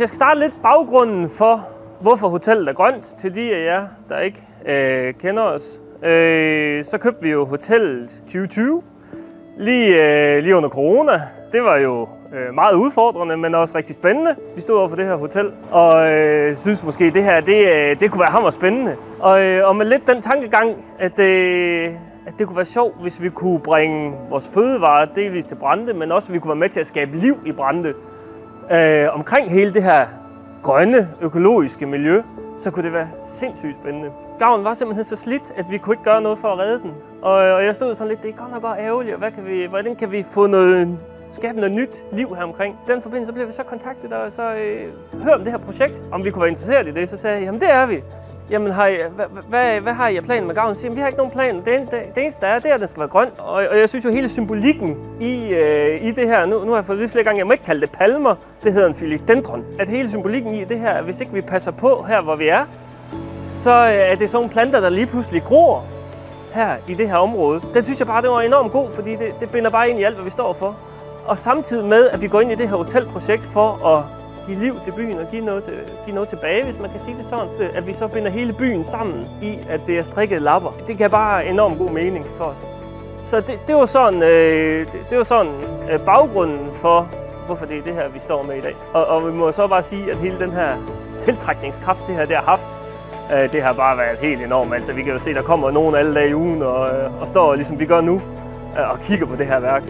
jeg skal starte lidt baggrunden for, hvorfor hotellet er grønt, til de af jer, der ikke kender os, så købte vi jo hotellet 2020, lige under corona. Det var jo meget udfordrende, men også rigtig spændende. Vi stod over for det her hotel, og synes måske, det her det kunne være hammer spændende. Og med lidt den tankegang, at det kunne være sjovt, hvis vi kunne bringe vores fødevarer delvis til Brande, men også, at vi kunne være med til at skabe liv i Brande. Omkring hele det her grønne, økologiske miljø, så kunne det være sindssygt spændende. Gavlen var simpelthen så slidt, at vi kunne ikke gøre noget for at redde den. Og jeg stod sådan lidt, det er godt nok godt ærgerligt, og hvordan kan vi få skabe noget nyt liv her omkring. I den forbindelse blev vi så kontaktet og så hørte om det her projekt, om vi kunne være interesseret i det. Så sagde jeg, jamen det er vi. Jamen hvad har I af planen med Gavlen? Så, jamen, vi har ikke nogen plan. Det eneste der er, det er, at den skal være grøn. Og jeg synes jo hele symbolikken i det her, nu har jeg fået at vide flere gange, jeg må ikke kalde det palmer, det hedder en philodendron. At hele symbolikken i det her, at hvis ikke vi passer på her, hvor vi er, så er det sådan nogle planter, der lige pludselig gror her i det her område. Den synes jeg bare, det var enormt god, fordi det binder bare ind i alt, hvad vi står for. Og samtidig med, at vi går ind i det her hotelprojekt for at give liv til byen og give noget tilbage, hvis man kan sige det sådan. At vi så binder hele byen sammen i, at det er strikkede lapper. Det giver bare enormt god mening for os. Så det var sådan, baggrunden for, hvorfor det er det her, vi står med i dag. Og vi må så bare sige, at hele den her tiltrækningskraft, det har haft, det har bare været helt enormt. Altså, vi kan jo se, der kommer nogen alle dage i ugen og står, ligesom vi gør nu, og kigger på det her værk.